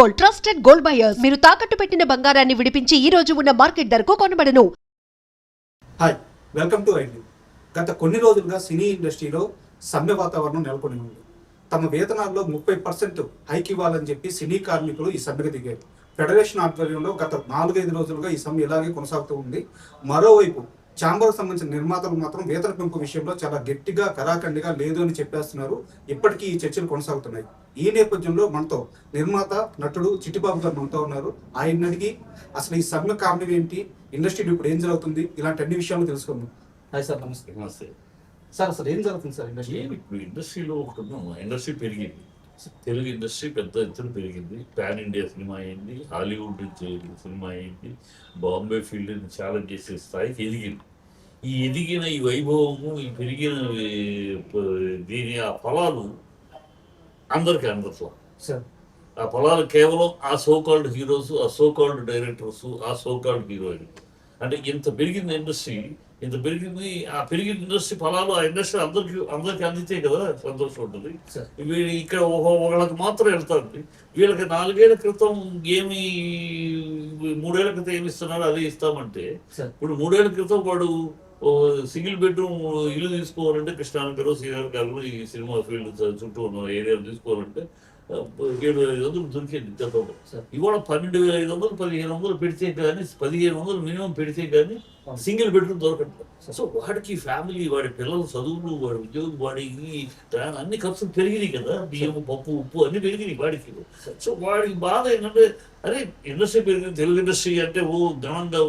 Gold, trusted gold buyers. మీరు తాకట్టు పెట్టిన బంగారాన్ని విడిపించి ఈ రోజు ఉన్న మార్కెట్ ధరకు కొనబడను. హాయ్, వెల్కమ్ టు ఐడ్యూ. గత కొన్ని రోజులుగా సినీ ఇండస్ట్రీలో సమ్మె వాతావరణం నెలకొని ఉంది. తమ వేతనాల్లో 30% హైక్ ఇవ్వాలని చెప్పి సినీ కార్మికులు ఈ సమ్మెకు దిగారు. ఫెడరేషన్ ఆధ్వర్యంలో గత 4-5 రోజులుగా ఈ సమ్మె ఇలాగే కొనసాగుతూ ఉంది. మరోవైపు ఛాంబర్కు సంబంధించిన నిర్మాతలు మాత్రం వేతన పెంపు విషయంలో చాలా గట్టిగా కరాఖండిగా లేదు అని చెప్పేస్తున్నారు. ఇప్పటికీ ఈ చర్చలు కొనసాగుతున్నాయి. ఈ నేపథ్యంలో మనతో నిర్మాత నటుడు చిట్టిబాబు గారు మనతో ఉన్నారు. ఆయన అడిగి అసలు ఈ సమ్మె కారణం ఏంటి, ఇండస్ట్రీలో ఇప్పుడు ఏం జరుగుతుంది, ఇలాంటి అన్ని విషయాలు తెలుసుకుందాం. హాయ్ సార్, నమస్తే. నమస్తే సార్, అసలు ఏం జరుగుతుంది సార్ ఇండస్ట్రీ? ఇప్పుడు ఇండస్ట్రీలో ఇండస్ట్రీ పెరిగింది. తెలుగు ఇండస్ట్రీ పెద్ద ఎత్తున పెరిగింది. పాన్ ఇండియా సినిమా అయింది, హాలీవుడ్ సినిమా అయింది, బాంబే ఫీల్డ్ ఛాలెంజ్ చేసే స్థాయికి ఎదిగింది. ఈ ఎదిగిన ఈ వైభవము, ఈ పెరిగిన దీని ఆ ఫలాలు అందరికీ అందట్లా. సార్, ఆ ఫలాలు కేవలం ఆ సోకాల్డ్ హీరోస్, ఆ సోకాల్డ్ డైరెక్టర్స్, ఆ సోకాల్డ్ హీరోయిన్. అంటే ఇంత పెరిగింది ఇండస్ట్రీ, ఇంత పెరిగింది. ఆ పెరిగిన ఇండస్ట్రీ ఫలాలు ఆ ఇండస్ట్రీ అందరికి అందితే కదా సంతోషం ఉంటుంది. వీళ్ళు ఇక్కడ ఒకళ్ళకి మాత్రం వెళ్తారు. వీళ్ళకి 4 ఏళ్ల క్రితం ఏమి 3 ఏళ్ల క్రితం ఏమి ఇస్తున్నారు అదే ఇస్తామంటే, ఇప్పుడు 3 ఏళ్ల క్రితం వాడు సింగిల్ బెడ్రూమ్ ఇల్లు తీసుకోవాలంటే కృష్ణానగర్, శ్రీనగర్ ఈ సినిమా ఫీల్డ్ చుట్టూ ఉన్న ఏరియాలు తీసుకోవాలంటే 7,500 దొరికేది గతంలో. ఇవాళ 12,500, 1,500 పెడితే కానీ, 1,500 మినిమం పెడితే కానీ సింగిల్ బెడ్రూమ్ దొరకట్లేదు. సో వాడికి ఫ్యామిలీ, వాడి పిల్లల చదువులు, వాడి ఉద్యోగం, వాడికి అన్ని ఖర్చులు పెరిగినాయి కదా. బియ్యం, పప్పు, ఉప్పు అన్ని పెరిగినాయి వాడికి. సో వాడికి బాధ ఏంటంటే, అరే ఇండస్ట్రీ పెరిగింది, తెలుగు ఇండస్ట్రీ అంటే ఘనంగా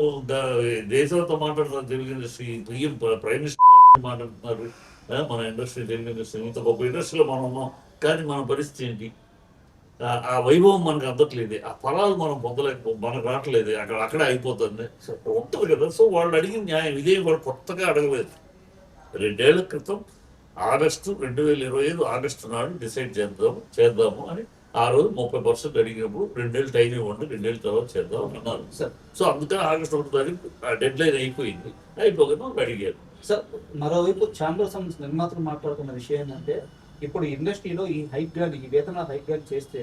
దేశంతో మాట్లాడుతున్నారు. తెలుగు ఇండస్ట్రీ ప్రైమ్ మినిస్టర్ మాట్లాడుతున్నారు, మన ఇండస్ట్రీ తెలుగు ఇండస్ట్రీ ఇంత గొప్ప ఇండస్ట్రీలో మనం ఉన్నాం. కానీ మన పరిస్థితి ఏంటి? ఆ వైభవం మనకు అందట్లేదు, ఆ ఫలాలు మనం మనకు రావట్లేదు, అక్కడే అయిపోతుంది ఉంటుంది కదా. సో వాళ్ళు అడిగిన న్యాయం ఇదే. వాళ్ళు కొత్తగా అడగలేదు. 2 ఏళ్ల క్రితం ఆగస్టు 2025 ఆగస్టు నాడు డిసైడ్ చేద్దాము అని ఆ రోజు 30% అడిగినప్పుడు 2 ఏళ్ళు టైం ఇవ్వండి, 2 ఏళ్ళ తర్వాత చేద్దాం అన్నారు. సో అందుకని ఆగస్టు 1 తారీఖు ఆ డెడ్ లైన్ అయిపోయింది. అయిపోగానే వాళ్ళు అడిగారు. సార్, మరోవైపు ఛాంబర్ సంబంధించిన నిర్మాతలు మాట్లాడుతున్న విషయం ఏంటంటే, ఇప్పుడు ఇండస్ట్రీలో ఈ హైక్ గాని, ఈ వేతనాలు హైక్ గాని చేస్తే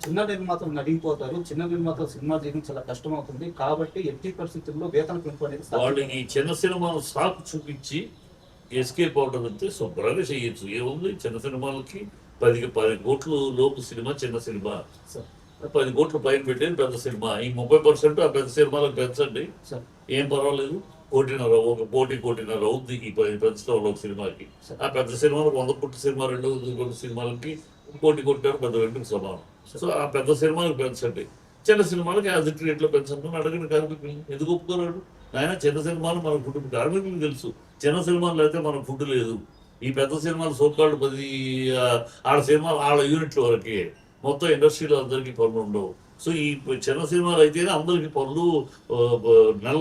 చిన్న నిర్మాతలు నడిగిపోతారు. చిన్న నిర్మాతలు సినిమా చేయడం చాలా కష్టం అవుతుంది. కాబట్టి ఎట్టి పరిస్థితుల్లో వేతన పెంపు అనేది వాళ్ళు ఈ చిన్న సినిమాలు సాకు చూపించి ఎస్కేప్ అవడం అంటే శుభ్రంగా చేయొచ్చు. ఏముంది, చిన్న సినిమాలకి 10 కోట్ల లోపు సినిమా చిన్న సినిమా, 10 కోట్ల పైన పెట్టేది పెద్ద సినిమా. ఈ 30% ఆ పెద్ద సినిమాలకు పెంచండి, ఏం పర్వాలేదు. 1.5 అవుద్ది ఈ పెంచడంలో ఒక సినిమాకి. ఆ పెద్ద సినిమాలకు 100 కోట్ల సినిమా, 200 కోట్ల సినిమాలకి 1 కోటి పెద్ద 2కి సమానం. సో ఆ పెద్ద సినిమాలకు పెంచండి, చిన్న సినిమాలకి యాజ్ ఇట్ రేట్లో పెంచండి అని అడగని కార్మికులు ఎందుకు ఒప్పుకోరాడు? ఆయన చిన్న సినిమాలు మన కుటుంబ కార్మికులకు తెలుసు. చిన్న సినిమాలు అయితే మన ఫుడ్ లేదు. ఈ పెద్ద సినిమాలు సోకాళ్ళు 10 ఆడ సినిమాలు ఆడ యూనిట్ల వరకే, మొత్తం ఇండస్ట్రీలో అందరికీ పనులు ఉండవు. సో ఈ చిన్న సినిమాలు అయితేనే అందరికీ పనులు, నెల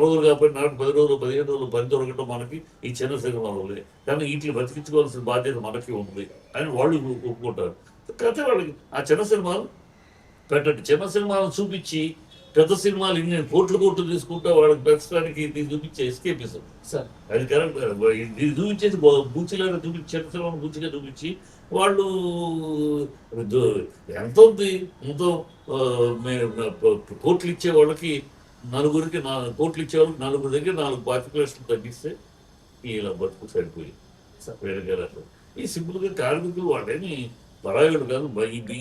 రోజులు కాబట్టి నెలకు 10 రోజులు 15 రోజులు పని దొరకటం మనకి ఈ చిన్న సినిమాలే. కానీ వీటిని బతికించుకోవాల్సిన బాధ్యత మనకి ఉంది అని వాళ్ళు ఒప్పుకుంటారు. కాకపోతే వాళ్ళకి ఆ చిన్న సినిమాలు పెట్టండి. చిన్న సినిమాలు చూపించి పెద్ద సినిమాలు ఇన్ని కోట్లు తీసుకుంటే వాళ్ళకి పెంచడానికి ఇది చూపించే ఎస్కేపిజం. అది కరెక్ట్. ఇది చూపించేసి బూచిలాగా చూపించి, చిన్న సినిమాలు బూచిగా చూపించి వాళ్ళు ఎంత ఉంది, ఎంతో కోట్లు ఇచ్చే వాళ్ళకి నలుగురికి 4 కోట్లు ఇచ్చే వాళ్ళకి నలుగురి దగ్గర 4 పార్టికులర్స్లు తగ్గిస్తే ఇలా బతుకు సరిపోయి వేరే. ఈ సింపుల్గా కార్మికులు వాళ్ళేమి పరాయుడు కాదు.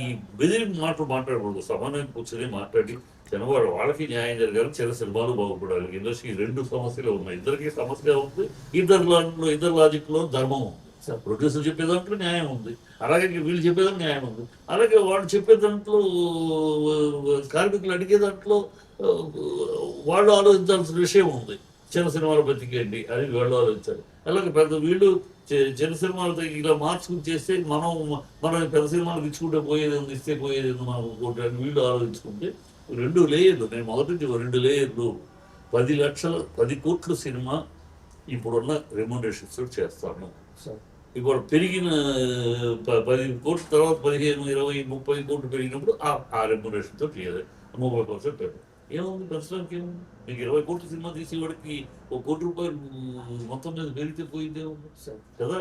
ఈ బెదిరి మాటలు మాట్లాడకూడదు. సమన్వయం కూర్చొని మాట్లాడి చిన్నవాడు వాళ్ళకి న్యాయం జరగాలి, చిన్న సినిమాలు బాగుపడాలి. ఇండస్ట్రీ 2 సమస్యలు ఉన్నాయి. ఇద్దరికి సమస్య ఉంది. ఇద్దరు లాజిక్లో ధర్మం ఉంది. ప్రొడ్యూసర్ చెప్పే దాంట్లో న్యాయం ఉంది, అలాగే వీళ్ళు చెప్పేదాంట్లో న్యాయం ఉంది. అలాగే వాళ్ళు చెప్పే దాంట్లో, కార్మికులు అడిగే దాంట్లో వాళ్ళు ఆలోచించాల్సిన విషయం ఉంది. చిన్న సినిమాలు బతికేయండి అని వాళ్ళు ఆలోచించాలి. అలాగే వీళ్ళు చిన్న సినిమాలతో ఇలా మార్చుకుని చేస్తే మనం పెద్ద సినిమాలకు ఇచ్చుకుంటే పోయేది ఉంది, ఇస్తే పోయేది ఉంది మనం అని వీళ్ళు ఆలోచించుకుంటే 2 లేయర్లు. నేను మొదటి నుంచి 2 లేయర్లు 10 కోట్ల సినిమా ఇప్పుడున్న రెమ్యునరేషన్స్ చేస్తాను. ఇప్పుడు పెరిగిన 10 కోట్ల తర్వాత 15, 20, 30 కోట్లు పెరిగినప్పుడు ఆ రెమ్యునరేషన్తో చేయాలి. 30% పెట్టాలి. ఏముంది ప్రస్తుతానికి? ఏముంది? మీకు 20 కోట్ల సినిమా తీసేవాడికి ₹1 కోటి మొత్తం మీద పెరిగితే పోయిందే ఉంది కదా.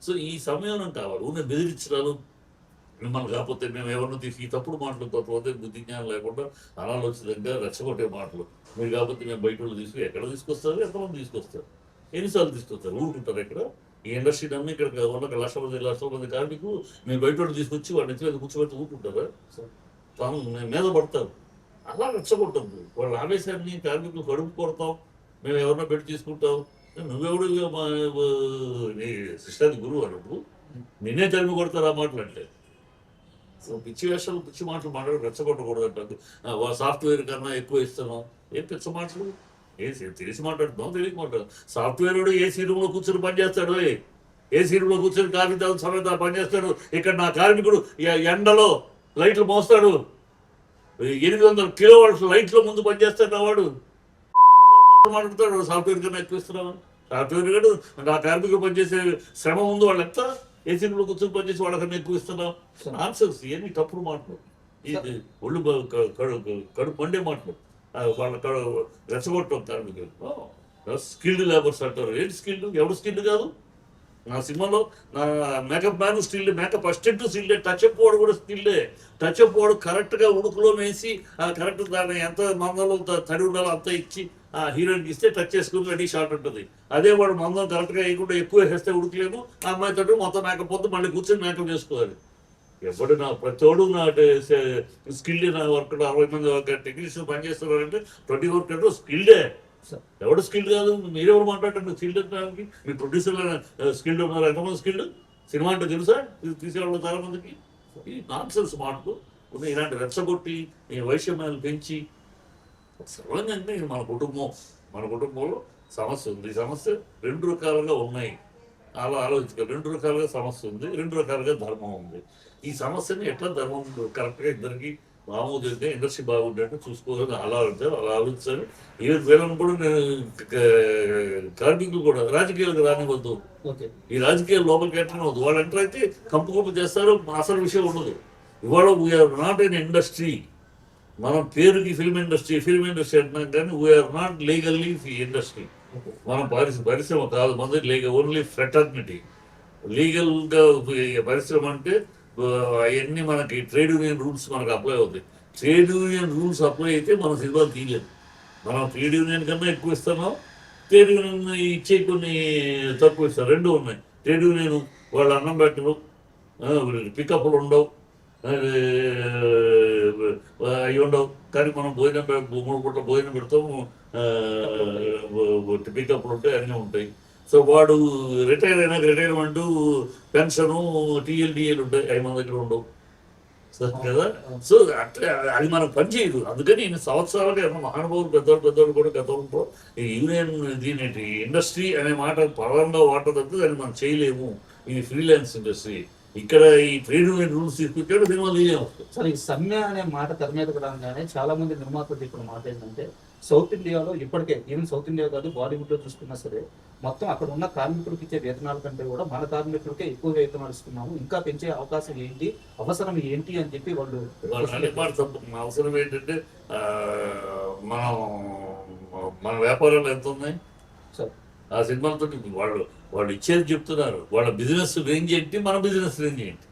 సో ఈ సమయం కావాలి. ఉన్న బెదిరించడాలు మిమ్మల్ని కాకపోతే మేము ఎవరిని తీసి ఈ తప్పుడు మాటలు తప్పకపోతే బుద్ధి జ్ఞానం లేకుండా అనాలోచితంగా రెచ్చగొట్టే మాటలు మీరు కాకపోతే మేము బయట వాళ్ళు ఎక్కడ తీసుకొస్తారు, ఎంతమంది తీసుకొస్తారు, ఎన్నిసార్లు తీసుకొస్తారు, ఊరుకుంటారు ఎక్కడ? ఈ ఇండస్ట్రీ నమ్మి ఇక్కడ ఉన్న లక్షల మంది కార్మికులు మేము బయట వాళ్ళు తీసుకొచ్చి వాళ్ళ నెత్తి మీద కూర్చోబెట్టి ఊరుకుంటారా? తాను మీద పడతారు. అలా రెచ్చగొట్టద్దు. వాళ్ళ ఆవేశాన్ని కార్మికులు కడుపు కొడతాం, మేము ఎవరన్నా పెట్టి తీసుకుంటాం. నువ్వెవడు నీ సిస్టానికి గురువు అన్నప్పుడు నిన్నే తరిమి కొడతారు ఆ మాటలు అంటే. సో పిచ్చి వేషాలు పిచ్చి మాటలు మాట్లాడి రెచ్చగొట్టకూడదు అంటారు. సాఫ్ట్వేర్ కన్నా ఎక్కువ ఇస్తున్నాం, ఏం పిచ్చ మాటలు? తెలిసి మాట్లాడుతున్నాం, తెలియక మాట్లాడు. సాఫ్ట్వేర్ ఏసీ రూమ్లో కూర్చొని పనిచేస్తాడు, ఏసీ రూమ్లో కూర్చొని కాగితాలు సమేత పనిచేస్తాడు. ఇక్కడ నా కార్మికుడు ఎండలో లైట్లు మోస్తాడు, 800 కిలోవాట్స్ లైట్లో ముందు పనిచేస్తాడు వాడు మాట్లాడతాడు. సాఫ్ట్వేర్ కన్నా ఎక్కువ ఇస్తున్నాను. సాఫ్ట్వేర్ కాదు నా కార్మికులు పనిచేసే శ్రమ ముందు వాళ్ళు ఎంత ఏసీ రూమ్లో కూర్చొని పనిచేసి వాళ్ళకన్నా ఎక్కువ ఇస్తున్నాం. ఆన్సర్స్ ఇవన్నీ తప్పుడు మాటలు, ఇది ఒళ్ళు కడుపు మండే మాటలు. వాళ్ళ రెచ్చగొట్టం కార్మికులు. స్కిల్డ్ లేబర్స్ అంటారు. ఏంటి స్కిల్డ్? ఎవరు స్కిల్డ్ కాదు? నా సినిమాలో నా makeup man still, makeup assistant స్టిల్లే, టచ్అప్ వాడు కూడా స్టిల్లే. టచ్అప్ వాడు కరెక్ట్గా ఉడుకులో వేసి కరెక్ట్ దాన్ని ఎంత మందంలో తడి ఉండాలో అంత ఇచ్చి ఆ హీరోయిన్కి ఇస్తే టచ్ చేసుకుని రెడీ షాట్ ఉంటుంది. అదే వాడు మందం కరెక్ట్గా వేయకుండా ఎక్కువ వేస్తే ఉడకలేము, ఆ అమ్మాయి తోటి మొత్తం మేకప్ పోతే మళ్ళీ కూర్చొని మేకప్ చేసుకోవాలి. ఎవడు నా ప్రతివాడు నా స్కిల్డ్ నా వర్క్ 60 మంది టెక్నీషియన్ పనిచేస్తున్నారంటే 20 వర్క్ స్కిల్డే. ఎవడు స్కిల్డ్ కాదు? మీరెవరు మాట్లాడండి స్కిల్డ్ అనడానికి? మీ ప్రొడ్యూసర్లు స్కిల్డ్ ఉన్నారు, ఎంతమంది స్కిల్డ్? సినిమా అంటే తెలుసా తీసేవాళ్ళు చాలా మందికి? ఈ నాన్సెన్స్ మాటలు ఉన్నాయి. ఇలాంటి రెచ్చగొట్టి ఈ వైషమ్యాలు పెంచి సరళంగా అంటే మన కుటుంబంలో సమస్య ఉంది. ఈ సమస్య 2 రకాలుగా ఉన్నాయి. అలా ఆలోచించుకో. 2 రకాలుగా సమస్య ఉంది, 2 రకాలుగా ధర్మం ఉంది. ఈ సమస్యని ఎట్లా ధర్మం కరెక్ట్గా ఇద్దరికి మామూలుగా ఇండస్ట్రీ బాగుండేట్టు చూసుకోవాలని అలా ఆలోచించాలి. వీళ్ళని కూడా నేను కార్మికులు కూడా రాజకీయాలకు రానివ్వద్దు. ఈ రాజకీయాలు లోపలికి ఎంటర్ వద్దు. వాళ్ళు ఎంటర్ అయితే కంపు చేస్తారు, అసలు విషయం ఉండదు. ఇవాళ వీఆర్ నాట్ ఎన్ ఇండస్ట్రీ. మనం పేరుకి ఫిల్మ్ ఇండస్ట్రీ అంటున్నాం కానీ వీఆర్ నాట్ లీగల్లీ ఇండస్ట్రీ. మనం పరిశ్రమ కాదు, మన ఓన్లీ ఫ్రెటర్నిటీ. లీగల్గా పరిశ్రమ అంటే అవన్నీ మనకి ట్రేడ్ యూనియన్ రూల్స్ మనకు అప్లై అవుతాయి. ట్రేడ్ యూనియన్ రూల్స్ అప్లై అయితే మనం సినిమాలు తీయలేదు. మనం ట్రేడ్ యూనియన్ కన్నా ఎక్కువ ఇస్తున్నాం, ట్రేడ్ యూనియన్ ఇచ్చే కొన్ని తక్కువ ఇస్తాం. 2 ఉన్నాయి. ట్రేడ్ యూనియన్ వాళ్ళు అన్నం పెట్టరు, పికప్లు ఉండవు, అవి ఉండవు. కానీ మనం 3 పూట్ల భోజనం పెడతాము, పికప్లు ఉంటాయి, అన్నీ ఉంటాయి. సో వాడు రిటైర్ అయినాక రిటైర్మెంట్ పెన్షను టీఎల్ ఉంటాయి, అవి మన దగ్గర ఉండవు కదా. సో అట్లా అది మనకు పనిచేయదు. అందుకని ఇన్ని సంవత్సరాలుగా మహానుభావులు పెద్దవాళ్ళు కూడా గతంలో ఈ యూనియన్ దీని ఇండస్ట్రీ అనే మాట పరంగా వాడదంటే దాన్ని మనం చేయలేము. ఇది ఫ్రీలాన్స్ ఇండస్ట్రీ. ఇక్కడ ఈ ట్రేడ్ యూనియన్ రూల్స్ తీసుకొచ్చాడు సినిమాలు తీయము. సరే, ఈ సమ్మె అనే మాట తెర మీదకి రాగానే చాలా మంది నిర్మాతలు ఇప్పుడు మాట ఏంటంటే సౌత్ ఇండియాలో ఇప్పటికే, ఈవెన్ సౌత్ ఇండియా కాదు బాలీవుడ్లో చూసుకున్నా సరే, మొత్తం అక్కడ ఉన్న కార్మికులకి ఇచ్చే వేతనాల కంటే కూడా మన కార్మికులకే ఎక్కువ వేతనాలు ఇస్తున్నాము, ఇంకా పెంచే అవకాశం ఏంటి, అవసరం ఏంటి అని చెప్పి వాళ్ళు అవసరం ఏంటంటే మన వ్యాపారాలు ఎంత ఉన్నాయి ఆ సినిమాలతో వాళ్ళు ఇచ్చేది చెప్తున్నారు. వాళ్ళ బిజినెస్ రేంజ్ ఏంటి, మన బిజినెస్ రేంజ్ ఏంటి?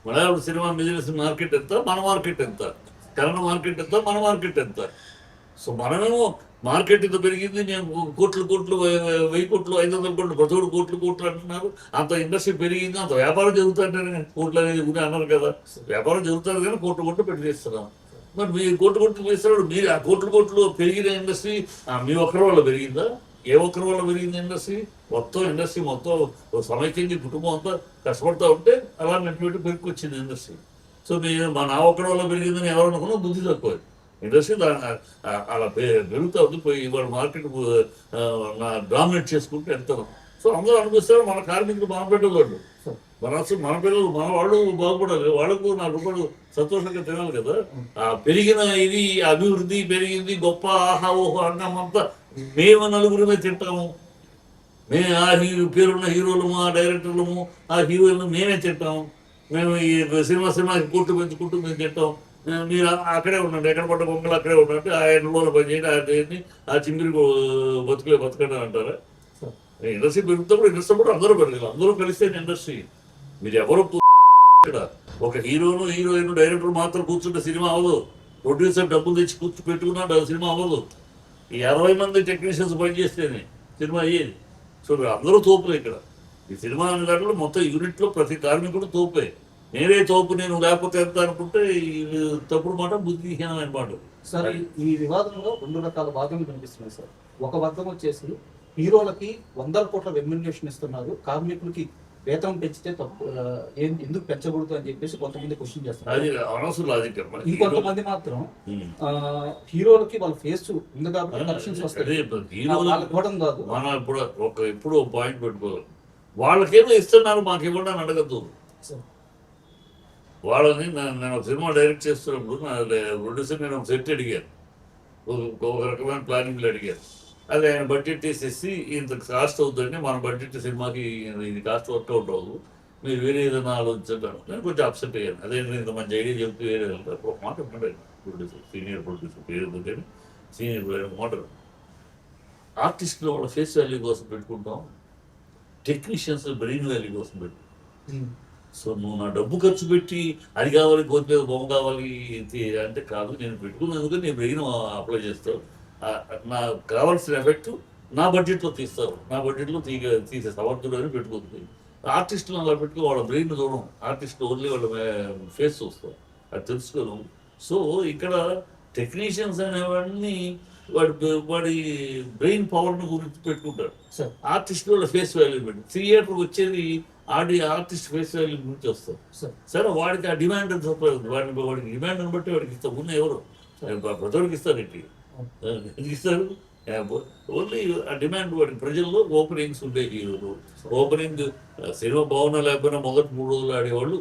మలయాళ సినిమా బిజినెస్ మార్కెట్ ఎంత, మన మార్కెట్ ఎంత? కన్నడ మార్కెట్ ఎంత, మన మార్కెట్ ఎంత? సో మనమేమో మార్కెట్ ఇంత పెరిగింది, నేను కోట్లు 1000 కోట్లు 500 కోట్లు 10 కోట్లు అంటున్నారు. అంత ఇండస్ట్రీ పెరిగింది, అంత వ్యాపారం జరుగుతుంటే కోట్లు అనేది కూడా అన్నారు కదా. వ్యాపారం జరుగుతుంది కానీ కోట్లు పెట్టి చేస్తున్నాం. మరి మీరు కోట్లు చేస్తున్నాడు. మీరు ఆ కోట్లు పెరిగిన ఇండస్ట్రీ మీ ఒక్కరి వల్ల పెరిగిందా? ఏ ఒక్కరి వల్ల పెరిగింది ఇండస్ట్రీ? ఇండస్ట్రీ మొత్తం సమైక్యంగా కుటుంబం అంతా కష్టపడతా ఉంటే అలా నెట్టు పెరుగుకొచ్చింది ఇండస్ట్రీ. సో మీరు నా ఒక్కడి వల్ల పెరిగిందని ఎవరనుకున్నా బుద్ధి తక్కువ. ఇండస్ట్రీ అలా పెరుగుతూ ఉంది. ఇవాళ మార్కెట్ డామినేట్ చేసుకుంటూ వెళ్తాం. సో అందరూ అనిపిస్తారు మన కార్మికులు మన బిడ్డలు, మన పిల్లలు మన వాళ్ళు బాగుపడాలి, వాళ్ళకు 4 రూపాయలు సంతోషంగా తినాలి కదా. పెరిగిన ఇది అభివృద్ధి పెరిగింది గొప్ప ఆహా ఓహో అన్నమంతా మేము 4గురిమే తింటాము. మేము ఆ పేరున్న హీరోలము, ఆ డైరెక్టర్లము, ఆ హీరోయిన్లు మేమే తింటాము. మేము ఈ సినిమాకి కోట్లు పెంచుకుంటూ మేము తింటాం. మీరు అక్కడే ఉండండి, ఎక్కడ పడ్డ బొమ్మలు అక్కడే ఉండండి, ఆ ఎండలో పని చేయండి, ఆ చింగిరి బతకండి అంటారా? ఇండస్ట్రీ పెరుగుతున్నప్పుడు అందరూ పెరగాలి, అందరూ కలిస్తే ఇండస్ట్రీ. మీరు ఎవరు ఇక్కడ ఒక హీరోను హీరోయిన్ డైరెక్టర్ మాత్రం కూర్చుంటే సినిమా అవ్వదు. ప్రొడ్యూసర్ డబ్బులు తెచ్చి పెట్టుకున్నాడు అది సినిమా అవ్వదు. ఈ 60 మంది టెక్నీషియన్స్ పనిచేస్తేనే సినిమా అయ్యేది. సో అందరూ తోపులే ఇక్కడ. ఈ సినిమా అనే దాంట్లో మొత్తం యూనిట్లో ప్రతి కార్మికుడు తోపే. నేనే తోపు, నేను లేకపోతే ఎంత అనుకుంటే ఈ తప్పుడు మాట, బుద్ధిహీనమైన మాట. సార్ ఈ వివాదంలో 2 రకాల వాదనలు కనిపిస్తున్నాయి సార్. ఒక వర్గం వచ్చేసి హీరోలకి 100 కోట్ల రెమ్యునరేషన్ ఇస్తున్నారు, కార్మికులకి వేతనం పెంచితే తప్పు, ఎందుకు పెంచకూడదు అని చెప్పేసి కొంతమంది క్వశ్చన్ చేస్తున్నారు. అది అనవసరం లాజిక్. ఇంకొంతమంది మాత్రం హీరోలకి వాళ్ళ ఫేస్ ఉంది కాబట్టి కరెక్షన్స్ వస్తాయి, వాళ్ళకి ఇవ్వడం కాదు. మనం ఇప్పుడు పాయింట్ పెట్టుకోవాలి. వాళ్ళకేమో ఇస్తున్నారు, మాకు ఇవ్వండి అని అడగద్దు. వాళ్ళని నేను ఒక సినిమా డైరెక్ట్ చేస్తున్నప్పుడు నా ప్రొడ్యూసర్ నేను ఒక సెట్ అడిగాను, ఒక రకమైన ప్లానింగ్లు అడిగాను. అది ఆయన బడ్జెట్ తీసేసి ఇంత కాస్ట్ అవుతుందండి, మన బడ్జెట్ సినిమాకి ఇది కాస్ట్ వర్కౌట్ అవ్వదు, మీరు వేరే ఏదైనా ఆలోచించారు. నేను కొంచెం అప్సెట్ అయ్యాను. అదే ఇంత మంచి ఐడియా చెప్తే వేరే వెళ్తారు. ఒక మాట ఉన్నాడు ప్రొడ్యూసర్, సీనియర్ ప్రొడ్యూసర్ పేరు కానీ సీనియర్ మాట, ఆర్టిస్టులు వాళ్ళ ఫేస్ వాల్యూ కోసం పెట్టుకుంటాం, టెక్నీషియన్స్ బ్రెయిన్ వాల్యూ కోసం పెట్టుకుంటాం. సో నువ్వు నా డబ్బు ఖర్చు పెట్టి అది కావాలి, కోతి బొమ్మ కావాలి అంటే కాదు, నేను పెట్టుకున్నందుకు నేను బ్రెయిన్ అప్లై చేస్తావు, నాకు కావాల్సిన ఎఫెక్ట్ నా బడ్జెట్లో తీస్తారు, నా బడ్జెట్లో తీసే సమర్థుడు అని పెట్టుకుంటుంది. ఆర్టిస్టులు అలా పెట్టుకుని వాళ్ళ బ్రెయిన్ చూడడం, ఆర్టిస్టులు ఓన్లీ వాళ్ళ ఫేస్ చూస్తాం, అది తెలుసుకోను. సో ఇక్కడ టెక్నీషియన్స్ అనేవాడిని వాడి బ్రెయిన్ పవర్ని గురించి పెట్టుకుంటాడు, ఆర్టిస్ట్ వాళ్ళ ఫేస్ వాల్యూ పెట్టి థియేటర్కి వచ్చేది ఆర్టిస్ట్ ఫేస్ వాల్యూ గురించి వస్తాం. సరే వాడికి ఆ డిమాండ్ అని చెప్పలేదు, వాడికి డిమాండ్ని బట్టి వాడికి ఇస్తాం. ఉన్న ఎవరు ప్రజలకు ఇస్తారు, ఏంటి ఇస్తారు, ఓన్లీ ఆ డిమాండ్ వాడికి. ప్రజల్లో ఓపెనింగ్స్ ఉండే హీరోలు, ఓపెనింగ్ సినిమా బాగున్నా లేకపోయినా మొదటి 3 రోజులు ఆడేవాళ్ళు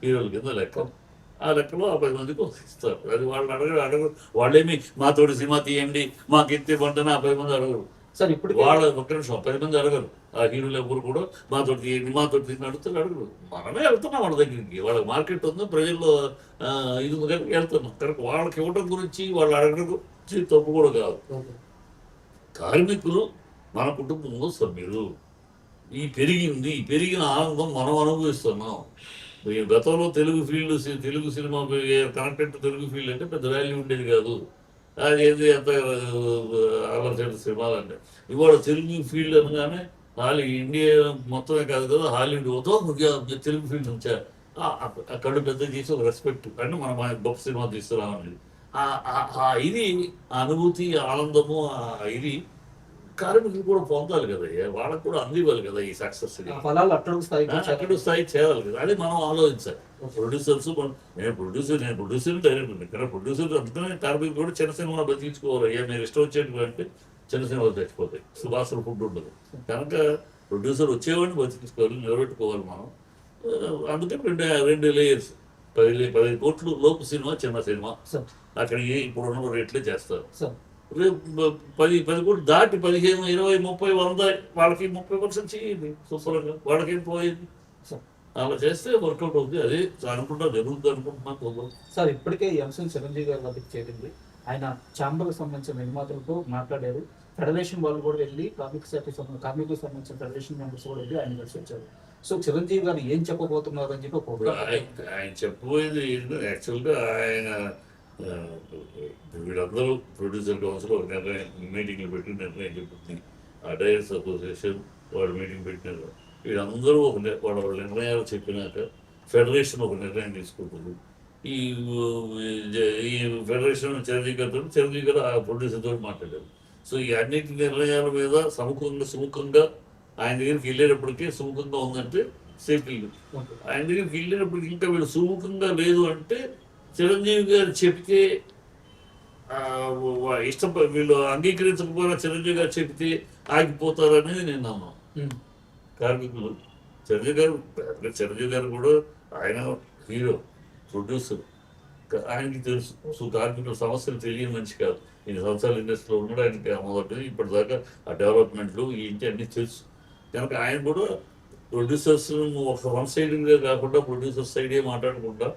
హీరోల కింద లెక్క. ఆ లెక్కలో 50 మందికి ఇస్తారు. అది వాళ్ళని అడగరు. వాళ్ళేమి మాతోటి సినిమా తీయండి, మాకు ఎత్తే పంటనే 50 మంది అడగరు. సార్ ఇప్పుడు వాళ్ళ ఒక్క నిమిషం 10 మంది అడగరు. ఆ హీరోలు ఎవరు కూడా మాతోటి తీయండి, మాతోటి తీయండి అడుగుతారు, అడగరు. మనమే వెళ్తున్నాం వాళ్ళ దగ్గరికి, వాళ్ళకి మార్కెట్ ఉంది, ప్రజల్లో ఇది ఉంది కనుక వెళ్తున్నాం. కనుక వాళ్ళకి ఇవ్వడం గురించి వాళ్ళు అడగడం గురించి తప్పు కూడా కాదు. కార్మికులు మన కుటుంబంలో సభ్యులు. ఈ పెరిగిన ఆనందం మనం అనుభవిస్తున్నాం. గతంలో Telugu cinema connected Telugu field అంటే పెద్ద వాల్యూ ఉండేది కాదు. అది ఏది ఎంత అలర్చేట సినిమాలు అంటే ఇవాళ తెలుగు ఫీల్డ్ అనగానే ఇండియా మొత్తమే కాదు కదా, హాలీవుడ్ మొత్తం తెలుగు ఫీల్డ్ నుంచా అక్కడ పెద్ద చేసి ఒక రెస్పెక్ట్ అంటే మనం గొప్ప సినిమా తీసుకురావాలి. ఇది అనుభూతి, ఆనందము, ఇది కార్మికులు కూడా పొందాలి కదా, వాళ్ళకు కూడా అందివ్వాలి కదా ఈ సక్సెస్. అక్కడి స్థాయి చేయాలి కదా, అది మనం ఆలోచించాలి. ప్రొడ్యూసర్స్ నేను ప్రొడ్యూసర్ డైరెక్టర్ ఇక్కడ ప్రొడ్యూసర్ అందుకనే కార్మికులు కూడా చిన్న సినిమా బతికించుకోవాలి. అయ్యా మీరు ఇష్టం వచ్చేటివి అంటే చిన్న సినిమాలు చచ్చిపోతాయి, సువాసన ఫుడ్ ఉండదు. కనుక ప్రొడ్యూసర్ వచ్చేవాడిని బతికించుకోవాలి, నిలబెట్టుకోవాలి మనం. అందుకే రెండు లేయర్స్, 10 కోట్లు లోపు సినిమా, చిన్న సినిమా అక్కడ ఇప్పుడున్న రేట్లే చేస్తారు. రేపు 10 కోట్లు దాటి 15, 20, 30, 100 వాళ్ళకి 30% చేయండి శుభ్రంగా, వాళ్ళకేం పోయింది. అలా చేస్తే వర్కౌట్ అవుతుంది. అదే అనుకుంటా జరుగుతుంది అనుకుంటున్నాను. సార్ ఇప్పటికే ఈ అంశం చిరంజీవి గారి వద్దకు చేరింది. ఆయన ఛాంబర్కి సంబంధించిన నిర్మాతలతో మాట్లాడారు. ఫెడరేషన్ వాళ్ళు కూడా వెళ్ళి కార్మికులకు సంబంధించిన ఫెడరేషన్ మెంబర్స్ కూడా వెళ్ళి ఆయన కలిసి వచ్చారు. సో చిరంజీవి గారు ఏం చెప్పబోతున్నారు అని చెప్పి ఆయన చెప్పబోయేది యాక్చువల్గా ఆయన వీళ్ళందరూ ప్రొడ్యూసర్ కౌన్సిల్ ఒక మీటింగ్లు పెట్టి నిర్ణయం చెప్తుంది. ఆ డైరెక్టర్స్ అసోసియేషన్ వాళ్ళు మీటింగ్ పెట్టినారు. వీళ్ళందరూ వాళ్ళ నిర్ణయాలు చెప్పినాక ఫెడరేషన్ ఒక నిర్ణయం తీసుకుంటుంది. ఈ ఫెడరేషన్ చిరంజీవి గారు ఆ ప్రొడ్యూసర్తో మాట్లాడారు. సో ఈ అన్నింటి నిర్ణయాల మీద సుముఖంగా ఆయన దగ్గరికి వెళ్ళేటప్పటికీ సుముఖంగా ఉందంటే సేఫ్టీ. ఆయన దగ్గరికి వెళ్ళేటప్పటికి ఇంకా వీళ్ళు సుముఖంగా లేదు అంటే చిరంజీవి గారు చెప్తే వీళ్ళు అంగీకరించకపోయినా చిరంజీవి గారు చెప్తే ఆగిపోతారనేది నేను నమ్మను. కార్మికులు చిరంజీవి గారు కూడా ఆయన హీరో, ప్రొడ్యూసర్, ఆయనకి తెలుసు కార్మికుల సమస్యలు తెలియని మనిషి కాదు. 2 సంవత్సరాల ఇండస్ట్రీలో ఉన్నాడు. ఆయనకి మొదటి ఇప్పటిదాకా ఆ డెవలప్మెంట్లు ఏంటి అన్నీ తెలుసు. కనుక ఆయన కూడా ప్రొడ్యూసర్స్ ఒక వన్ సైడ్గా కాకుండా ప్రొడ్యూసర్ సైడే మాట్లాడకుండా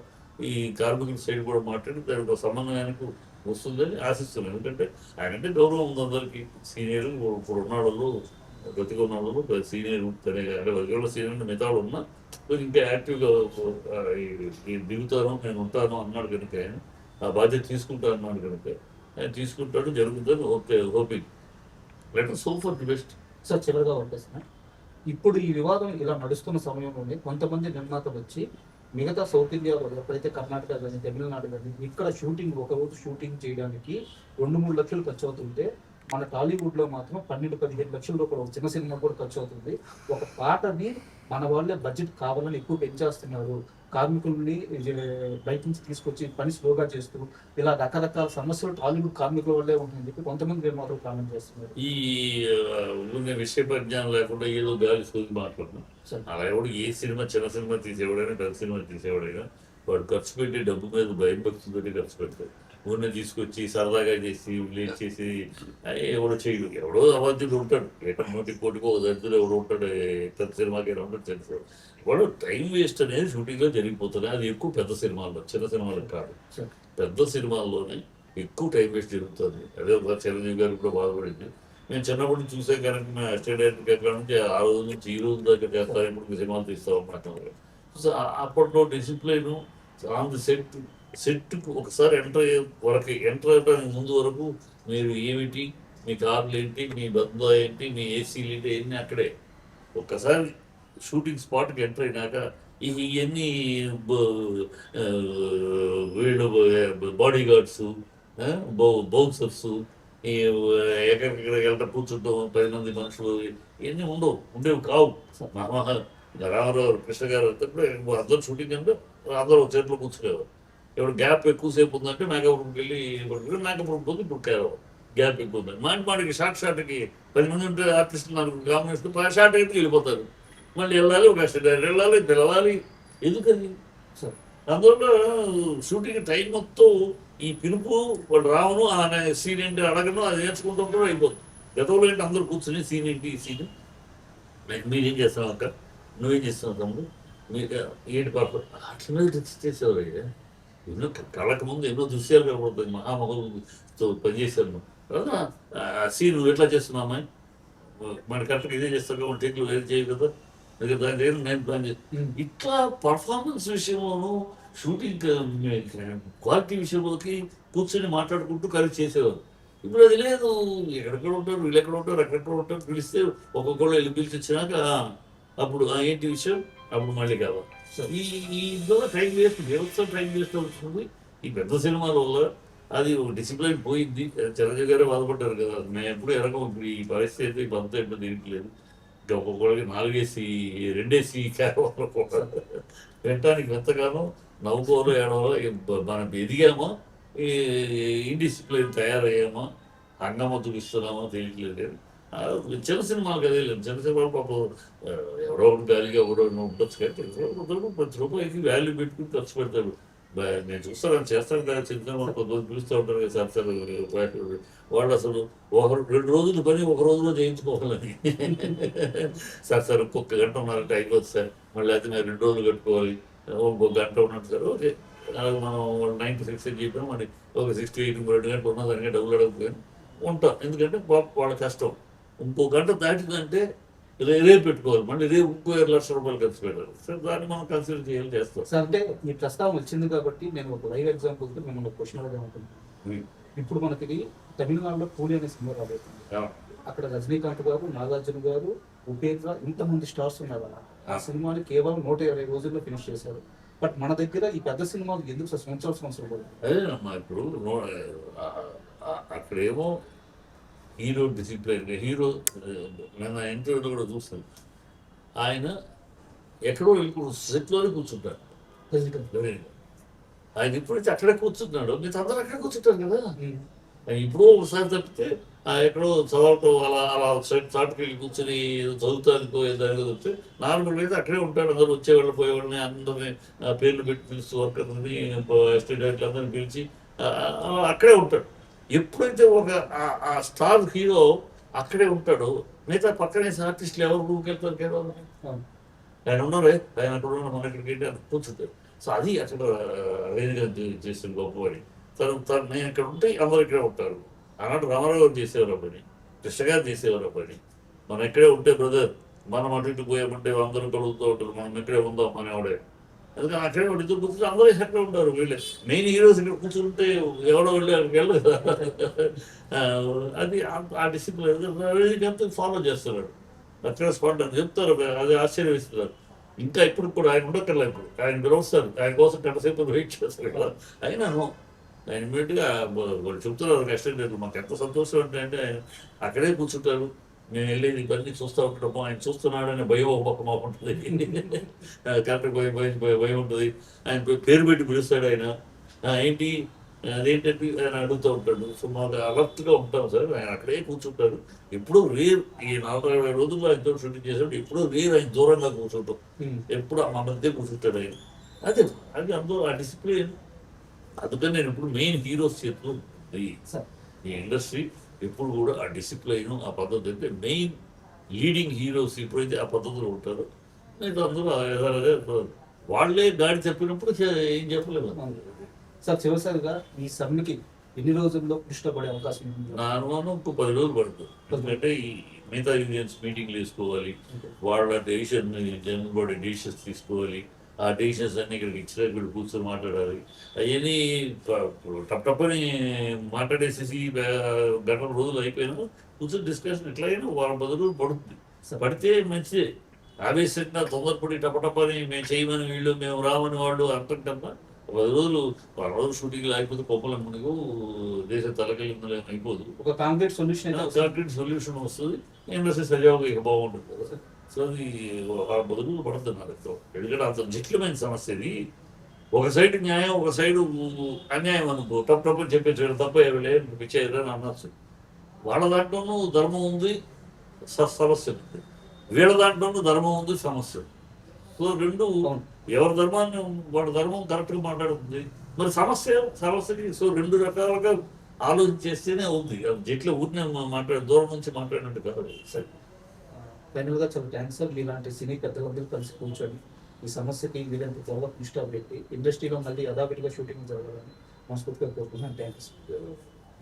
ఈ కార్మికుల సైడ్ కూడా మాట్లాడి దానికి ఒక సమన్వయానికి వస్తుందని ఆశిస్తున్నాను. ఎందుకంటే ఆయనంటే గౌరవం ఉంది అందరికీ, సీనియర్ ఇప్పుడు ఉన్నాడు బతికున్న వాళ్ళు సీనియర్ అంటే సీనియర్ మిగతా వాళ్ళు ఉన్నా ఇంకా యాక్టివ్గా దిగుతాను నేను ఉంటాను అన్నాడు కనుక ఆయన ఆ బాధ్యత తీసుకుంటాను అన్నాడు కనుక ఆయన తీసుకుంటాడు జరుగుతుంది hoping letter so for the best. Sir చివరిగా వచ్చేసిన ఇప్పుడు ఈ వివాదం ఇలా నడుస్తున్న సమయంలోనే కొంతమంది నిర్మాతలు వచ్చి మిగతా సౌత్ ఇండియాలో ఎప్పుడైతే కర్ణాటక కానీ తమిళనాడు కానీ ఇక్కడ షూటింగ్ ఒక రోజు షూటింగ్ చేయడానికి 2-3 లక్షలు ఖర్చు అవుతుంటే మన టాలీవుడ్ లో మాత్రం 12-15 లక్షల రూపాయలు ఒక చిన్న సినిమా కూడా ఖర్చు అవుతుంది. ఒక పాటని మన వాళ్ళే బడ్జెట్ కావాలని ఎక్కువ పెంచేస్తున్నారు, కార్మికుల్ని బయట నుంచి తీసుకొచ్చి పని స్లోగా చేస్తూ ఇలా రకరకాల సమస్యలు టాలీవుడ్ కార్మికుల వల్లే ఉంటుందని చెప్పి కొంతమంది నిర్మాతలు కామెంట్ చేస్తున్నారు. ఈ విషయ పరిజ్ఞానం లేకుండా ఏదో గాలి సోది మాట్లాడుతున్నాం. అలా ఎవడు ఏ సినిమా చిన్న సినిమా తీసేవాడైనా పెద్ద సినిమా తీసేవాడైనా వాడు ఖర్చు పెట్టి డబ్బు మీద భయం భక్తితో ఖర్చు పెడతాడు. ఊరిని తీసుకొచ్చి సరదాగా చేసి లేట్ చేసి ఎవడో చేయడు. ఎవడో అవాధ్యుడు ఉంటాడు, 1 కోటికో దరిద్రుడు ఎవడు ఉంటాడు, పెద్ద సినిమాకి ఉంటాడు తెలుసు. వాడు టైం వేస్ట్ అనేది షూటింగ్లో జరిగిపోతుంది. అది ఎక్కువ పెద్ద సినిమాల్లో, చిన్న సినిమాలకు కాదు, పెద్ద సినిమాల్లోనే ఎక్కువ టైం వేస్ట్ జరుగుతుంది. అదే ఒక చిరంజీవి గారు కూడా బాధపడింది. మేము చిన్నప్పటి నుంచి చూసే కనుక మేము అసిస్టెంట్ డైరెక్టర్ ఎక్కడ నుంచి ఆ రోజు నుంచి ఈ రోజు దాకా చేస్తాం, ఇప్పుడు సినిమాలు తీస్తాం అన్నమాట. సో అప్పట్లో డిసిప్లైన్ ఆన్ ది సెట్కు ఒకసారి ఎంటర్ అయ్యడానికి ముందు వరకు మీరు ఏమిటి, మీ కార్లు ఏంటి, మీ బంధు ఏంటి, మీ ఏసీలు ఏంటి, ఇవన్నీ అక్కడే. ఒక్కసారి షూటింగ్ స్పాట్కి ఎంటర్ అయినాక ఇవన్నీ వీళ్ళు బాడీ గార్డ్స్, బౌన్సర్స్, ఈ ఎక్కడికెక్కడ వెళ్ళటం కూర్చుంటాం 10 మంది మనుషులు, ఇవన్నీ ఉండేవి కావు. రామారావు కృష్ణ గారు అందరూ షూటింగ్ అంటే అందరూ ఒక చేతిలో కూర్చునేవారు. ఇప్పుడు గ్యాప్ ఎక్కువసేపు ఉందంటే మేకప్ రూమ్కి వెళ్ళి మేకప్ రూమ్ పోతే ఇప్పుడు గ్యాప్ ఎక్కువ ఉంది. మాటికి షార్ట్కి 10 మంది ఉంటే ఆర్టిస్టులు 4 కాంబినేషన్ షార్ట్ అయితే వెళ్ళిపోతారు. మళ్ళీ వెళ్ళాలి, ఒక వెళ్ళాలి, పిలవాలి. ఎందుకని అందువల్ల షూటింగ్ టైం మొత్తం ఈ పిలుపు వాడు రావను అనే సీన్ ఏంటి అడగను అది నేర్చుకుంటూ అయిపోతుంది. గతంలో ఏంటి అందరూ కూర్చొని సీన్ ఏంటి ఈ సీన్ మీరేం చేస్తావు అక్క, నువ్వేం చేస్తున్నావు తమ్ముడు, మీరు ఏంటి పాప అట్లా చేసేవారు. ఎన్నో కళ్ళకు ముందు ఎన్నో దృశ్యాలు కనబడుతుంది. మహామహులతో పనిచేశాను. సీన్ నువ్వు ఎట్లా చేస్తున్నామా, మన కరెక్ట్గా ఇదే చేస్తావు కాబట్టి టేక్లు వేరే చేయవు కదా, దాని దగ్గర నేను ప్లాన్ చేస్తాను. ఇట్లా పర్ఫార్మెన్స్ విషయంలోనూ షూటింగ్ క్వాలిటీ విషయంలోకి కూర్చొని మాట్లాడుకుంటూ కలిసి చేసేవారు. ఇప్పుడు అది లేదు. ఎక్కడెక్కడ ఉంటారు, వీళ్ళు ఎక్కడ ఉంటారు, ఎక్కడెక్కడ ఉంటారు, పిలిస్తే ఒక్కొక్కళ్ళు వెళ్ళి పిలిచి వచ్చినాక అప్పుడు ఏంటి విషయం, అప్పుడు మళ్ళీ కావాలి. ఈ ఇందులో టైం వేస్ట్, వ్యవస్థ టైం వేస్ట్ అవుతుంది. ఈ పెద్ద సినిమాల వల్ల అది డిసిప్లైన్ పోయింది. చిరంజీవి గారే బాధపడ్డారు కదా, మేము ఎప్పుడు ఎరగం. ఇప్పుడు ఈ పరిస్థితి అయితే ఇప్పుడు అంతా ఎప్పుడు తిరగలేదు. ఇంకా ఒక్కొక్కడికి 4 AC 2 AC క్యారవాన్లు కూడా వినటానికి ఎంతగానో నవ్వుకోవాలో ఏడవాలో మనం ఎదిగామో ఇండిసిప్లైన్ తయారయ్యామో హంగామా చూపిస్తున్నామో తెలియట్లేదు. చిన్న సినిమాలు కదే లేదు. చిన్న సినిమాలు పాపం ఎవరో ఒకటి గాలిగా ఎవరో ఉండొచ్చు కానీ ప్రతి రూపాయికి వాల్యూ పెట్టుకుని ఖర్చు పెడతాడు. నేను చూస్తాను చేస్తాను కదా, చిన్న కొంతమంది పిలుస్తూ ఉంటారు కదా సార్ సార్ వాళ్ళు అసలు 2 రోజుల పని ఒక రోజులో చేయించుకోవాలని. సార్ ఒక్కొక్క గంట ఉన్నారంటే అయిపోతుంది సార్, మళ్ళీ అయితే మేము 2 రోజులు కట్టుకోవాలి, ఒక గంట ఉన్నట్టు సార్. ఓకే మనం 9 to 6 అని చెప్పినా మరి ఒక 6 to 8 2 గంటలు ఉన్నా దానికే డబ్బులు అడగకపోయాను ఉంటాం. ఎందుకంటే వాళ్ళ కష్టం. ఇంకో గంట దాటిందంటే రేపు పెట్టుకోవాలి, మళ్ళీ రేపు ఇంకో 2 లక్షల రూపాయలు ఖర్చు పెట్టాలి సార్. దాన్ని మనం కన్సిడర్ చేయాలి, చేస్తాం సార్. అంటే ఈ ప్రస్తావన వచ్చింది కాబట్టి నేను ఒక లైవ్ ఎగ్జాంపుల్ మిమ్మల్ని క్వశ్చన్ అడగాలనుకుంటున్నాను. ఇప్పుడు మనకి తమిళనాడులో పూలి అనే సినిమా రాబోతుంది. అక్కడ రజనీకాంత్ గారు, నాగార్జున గారు, ఉపేంద్ర ఇంతమంది స్టార్స్ ఉన్నారు. ఆ సినిమాని కేవలం 120 రోజుల్లో ఫినిష్ చేశారు. బట్ మన దగ్గర ఈ పెద్ద సినిమాలు ఎందుకు సంవత్సరాలు పడుతుంది? అదేనమ్మా, ఇప్పుడు అక్కడేమో హీరో డిసిప్లైన్, హీరో నేను ఇంటర్వ్యూలో కూడా చూస్తాను, ఆయన ఎక్కడో ఇప్పుడు సెట్లోనే కూర్చుంటాడు. ఆయన ఇప్పుడైతే అక్కడే కూర్చుంటున్నాడు, మీరు అందరూ అక్కడే కూర్చుంటారు కదా. ఇప్పుడు ఒకసారి తప్పితే ఎక్కడో చదవటం అలా చాటుకు వెళ్ళి కూర్చొని చదువుతానికో దానికో చెప్తే నార్మల్గా అయితే అక్కడే ఉంటాడు. అందరూ వచ్చేవాళ్ళు పోయేవాళ్ళని అందరినీ పేర్లు పెట్టి పిలుస్తూ వర్కర్ని ఎస్టేట్ డైరెక్టర్ అందరిని పిలిచి అక్కడే ఉంటాడు. ఎప్పుడైతే ఒక ఆ స్టార్ హీరో అక్కడే ఉంటాడో మిగతా పక్కనే ఆర్టిస్టులు ఎవరు రూమ్కి వెళ్తారు కేవలం ఆయన ఉన్నారే, ఆయన అక్కడ ఉన్న మన ఇక్కడికి ఏంటి అని కూర్చుంటాడు. సో అది అక్కడ అరేంజ్గా చేసిన గొప్పవాడి. తను నేను ఇక్కడ ఉంటే అందరూ ఇక్కడే ఉంటారు. ఆనాడు రామారావు గారు చేసేవారు పని, కృష్ణ గారు చేసేవారు పని, మనం ఎక్కడే ఉంటే బ్రదర్, మనం అటు ఇటు పోయామంటే అందరూ కలుగుతూ ఉంటారు, మనం ఇక్కడే ఉందాం అనేవాడే. అందుకని అక్కడే వాడు ఇద్దరు కూర్చుంటే అందరూ ఎక్కడ ఉంటారు. వీళ్ళే మెయిన్ హీరోస్ ఇక్కడ కూర్చుంటే ఎవడో వెళ్ళి అక్కడికి వెళ్ళదు కదా. అది ఆ డిసిప్లిన్ అంతా ఫాలో చేస్తున్నాడు. అక్కడ స్పాట్ అని చెప్తారు, అది ఆశ్చర్యవేస్తున్నారు. ఇంకా ఇప్పుడు కూడా ఆయన ఉండక్కర్లే, ఇప్పుడు ఆయన పిలుస్తారు, ఆయన కోసం గంటసేపు వెయిట్ చేస్తారు కదా. అయినాను ఆయన ఇమీడియట్గా వాళ్ళు చెప్తున్నారు రెస్టారెంట్, మాకు ఎంత సంతోషం అంటే ఆయన అక్కడే కూర్చుంటారు. మేము వెళ్ళేది ఇవన్నీ చూస్తూ ఉంటాము, ఆయన చూస్తున్నాడు అనే భయం ఒక పక్క మాకు ఉంటుంది. కరెక్ట్ భయం ఉంటుంది. ఆయన పేరు పెట్టి పిలుస్తాడు ఆయన. ఏంటి అదేంటంటే ఆయన అడుగుతూ ఉంటాడు. సో మాకు అలర్ట్గా ఉంటాం సార్. ఆయన అక్కడే కూర్చుంటారు. ఎప్పుడూ రేర్, ఈ 40 రోజుల్లో ఆయనతో షూటింగ్ చేసినప్పుడు ఎప్పుడూ రేర్ ఆయన దూరంగా కూర్చుంటాం. ఎప్పుడు మా మధ్య కూర్చుంటాడు ఆయన. అదే అది అందరూ ఆ డిసిప్లిన్. అందుకని నేను ఇప్పుడు మెయిన్ హీరోస్ చేస్తూ ఈ ఇండస్ట్రీ ఎప్పుడు కూడా ఆ డిసిప్లైన్, ఆ పద్ధతి అంటే మెయిన్ లీడింగ్ హీరోస్ ఎప్పుడైతే ఆ పద్ధతిలో ఉంటారో నేను అందరూ వాళ్ళే గాడి చెప్పినప్పుడు ఏం చెప్పలేదు. సార్ చివరిసారిగా ఈ సమ్మెకి ఎన్ని రోజుల్లో ఇష్టపడే అవకాశం ఉంది? నా అనుమానం ఇంకో 10 రోజులు పడుతుంది. ఎందుకంటే ఈ మిగతా యూనియన్స్ మీటింగ్లు వేసుకోవాలి, వాళ్ళ డెసిషన్ జనరల్ బాడీ డెసిషన్స్ తీసుకోవాలి. ఆ డెసిషన్స్ అన్నీ ఇక్కడికి ఇచ్చినా ఇక్కడ కూర్చొని మాట్లాడాలి. అవన్నీ టప్పని మాట్లాడేసేసి గంటల రోజులు అయిపోయినా కూర్చొని డిస్కషన్ ఎట్లయినా 10 రోజులు పడుతుంది. పడితే మంచిదే. ఆవేశంగా తొందరపడి టపటపని మేము చేయమని వీళ్ళు, మేము రామని వాళ్ళు అంటుంటమ్మా 10 రోజులు షూటింగ్ లేకపోతే కొమ్మల మునిగు దేశ తలకెళ్ళి అయిపోదు. ఒక కాంక్రీట్ సొల్యూషన్ వస్తుంది. ఇండస్ట్రీ సజావుగా ఇక బాగుంటుంది కదా. సో అది 10 రోజులు పడుతున్నారు. ఎందుకంటే అంత జటిలమైన సమస్య ఇది. ఒక సైడ్ న్యాయం, ఒక సైడు అన్యాయం అనుకో. తప్పని చెప్పేసాడు, తప్ప పిచ్చేయని అనొచ్చు. వాళ్ళ దాంట్లోనూ ధర్మం ఉంది, సమస్య ఉంది. వీళ్ళ దాంట్లోనూ ధర్మం ఉంది, సమస్య. సో రెండు ఎవరి ధర్మాన్ని వాడి ధర్మం కరెక్ట్గా మాట్లాడుతుంది. మరి సమస్యకి సో 2 రకాలుగా ఆలోచించేస్తేనే ఉంది. జట్లో ఊరినే దూరం నుంచి మాట్లాడినట్టు కాదు. సరే, ఫైనల్గా చాలా థ్యాంక్స్ సార్. మీలాంటి సినీ పెద్దలందరూ కలిసి కూర్చొని ఈ సమస్యకి వీరంత త్వరగా దృష్టి పెట్టి ఇండస్ట్రీలో మళ్ళీ యథావిధిగా షూటింగ్ జరగాలని మనస్ఫూర్తిగా కోరుకుంటున్నాను. Thank you sir.